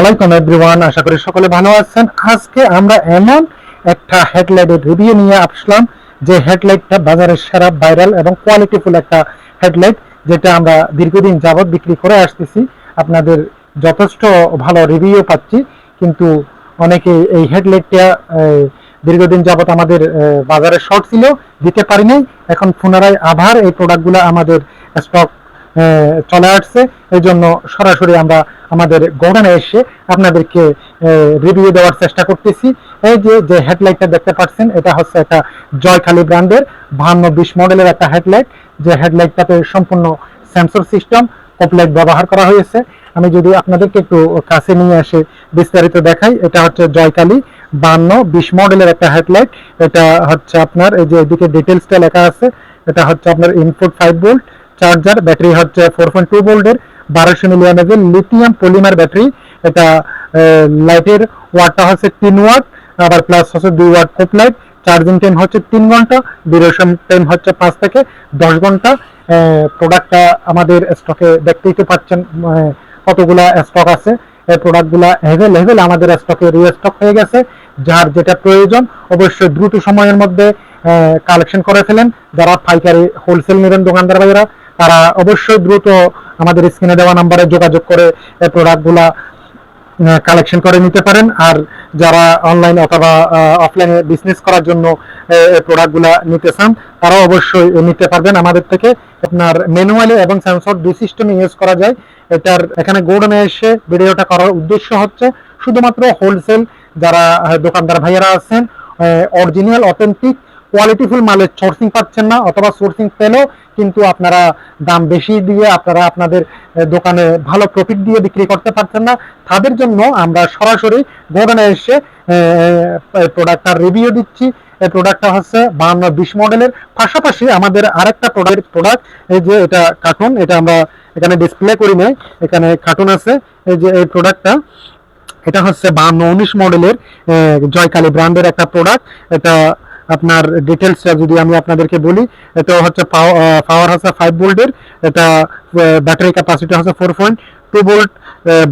আলাইকুম এভরিওয়ান, আশা করি সকলে ভালো আছেন। আজকে আমরা এমন একটা হেডলাইটের রিভিউ নিয়ে আসলাম যে হেডলাইটটা বাজারের সেরা ভাইরাল এবং কোয়ালিটিফুল একটা হেডলাইট, যেটা আমরা দীর্ঘদিন যাবত বিক্রি করে আসতেছি। আপনাদের যথেষ্ট ভালো রিভিউ পাচ্ছি, কিন্তু অনেকে এই হেডলাইটটা দীর্ঘদিন যাবত আমাদের বাজারে শর্ট ছিল, দিতে পারি নাই। এখন পুনরায় আবার এই প্রোডাক্টগুলো আমাদের স্টক চলে আসছে। এই জন্য সরাসরি আমরা আমাদের গোডাউনে এসে আপনাদেরকে রিভিউ দেওয়ার চেষ্টা করতেছি। এই যে হেডলাইটটা দেখতে পাচ্ছেন, এটা হচ্ছে একটা জয়খালি ব্র্যান্ডের 5220 মডেলের একটা হেডলাইট। যে হেডলাইটটাতে সম্পূর্ণ সেন্সর সিস্টেম কমপ্লিট ব্যবহার করা হয়েছে। আমি যদি আপনাদেরকে একটু কাছে নিয়ে এসে বিস্তারিত দেখাই, এটা হচ্ছে জয়খালি 5220 মডেলের একটা হেডলাইট। এটা হচ্ছে আপনার এই যে এদিকে ডিটেলসটা লেখা আছে, এটা হচ্ছে আপনার ইনপুট 5 ভোল্ট চার্জার, ব্যাটারি হচ্ছে 4.2 ভোল্টের 1200 milli ampere lithium polymer battery. এটা লাইটের ওয়াটটা হচ্ছে 3 ওয়াট, আবার প্লাস হচ্ছে 2 ওয়াট কোপ লাইট। চার্জিং টাইম হচ্ছে 3 ঘন্টা, ডিউরেশন টাইম হচ্ছে 5 থেকে 10 ঘন্টা। প্রোডাক্টটা আমাদের স্টকে দেখতেই তো পাচ্ছেন কতগুলা স্টক আছে। এই প্রোডাক্টগুলা অ্যাভেলেবেল আমাদের স্টকে রিস্টক হয়ে গেছে। যার যেটা প্রয়োজন অবশ্যই দ্রুত সময়ের মধ্যে কালেকশন করে ফেলেন। যারা পাইকারি হোলসেল নেবেন দোকানদার ভাইরা, তারা অবশ্যই দ্রুত আমাদের স্ক্রিনে দেওয়া নাম্বারে যোগাযোগ করে এই প্রোডাক্টগুলা কালেকশন করে নিতে পারেন। আর যারা অনলাইন অথবা অফলাইনে বিজনেস করার জন্য এই প্রোডাক্টগুলা নিতে চান, তারাও অবশ্যই নিতে পারবেন আমাদের থেকে। আপনার ম্যানুয়ালি এবং সেন্সর দুই সিস্টেমে ইউজ করা যায়। এটার এখানে গোডাউনে এসে ভিডিওটা করার উদ্দেশ্য হচ্ছে শুধুমাত্র হোলসেল যারা দোকানদার ভাইয়েরা আছেন, অরিজিনাল অথেন্টিক কোয়ালিটিফুল মালের সোর্সিং পাচ্ছেন না, অথবা সোর্সিং পেলেও কিন্তু আপনারা দাম বেশি দিয়ে আপনারা আপনাদের দোকানে ভালো প্রফিট দিয়ে বিক্রি করতে পারছেন না, তাদের জন্য আমরা সরাসরি গোডাউনে এসে প্রোডাক্টটার রিভিউ দিচ্ছি। এই প্রোডাক্টটা হচ্ছে 5220 মডেলের। পাশাপাশি আমাদের আরেকটা প্রোডাক্ট, এই যে এটা কার্টুন, এটা আমরা এখানে ডিসপ্লে করি নাই, এখানে কার্টুন আছে। এই যে এই প্রোডাক্টটা, এটা হচ্ছে 5219 মডেলের জয়কালী ব্র্যান্ডের একটা প্রোডাক্ট। এটা আপনার ডিটেলসটা যদি আমি আপনাদেরকে বলি, এটা হচ্ছে পাওয়ার হচ্ছে 5 ভোল্টের। এটা ব্যাটারি ক্যাপাসিটি হচ্ছে 4.2 volt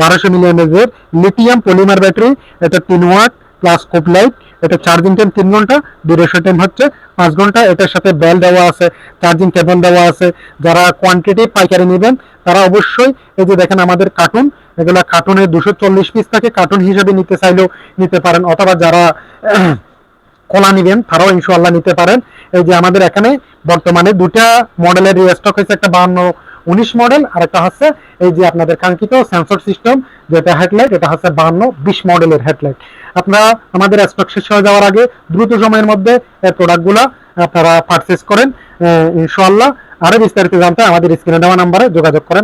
1200 milli ampere lithium polymer battery. এটা 3 ওয়াট প্লাস কোপ লাইট। এটা চার্জিং টাইম 3 ঘন্টা, ডিউরেশন টাইম হচ্ছে 5 ঘন্টা। এটার সাথে বেল দেওয়া আছে, চার্জিং কেবল দেওয়া আছে। যারা কোয়ান্টিটি পাইকারি নেবেন তারা অবশ্যই এই যে দেখেন আমাদের কার্টুন, এগুলা কার্টুনে 240 পিস থাকে, কার্টুন হিসেবে নিতে চাইলেও নিতে পারেন, অথবা যারা কলা নিবেন তারাও ইনশাআল্লাহ নিতে পারেন। এই যে আমাদের এখানে বর্তমানে দুটা মডেলের স্টক হয়েছে, একটা 5219 মডেল, আর একটা হচ্ছে এই যে আপনাদের কাঙ্ক্ষিত সেন্সর সিস্টেম যেটা হেডলাইট, এটা হচ্ছে 5220 মডেলের হেডলাইট। আপনারা আমাদের স্টক শেষ হয়ে যাওয়ার আগে দ্রুত সময়ের মধ্যে এই প্রোডাক্টগুলো আপনারা পারচেজ করেন ইনশাআল্লাহ। আরো বিস্তারিত জানতে আমাদের স্ক্রিনে দেওয়া নাম্বারে যোগাযোগ করেন।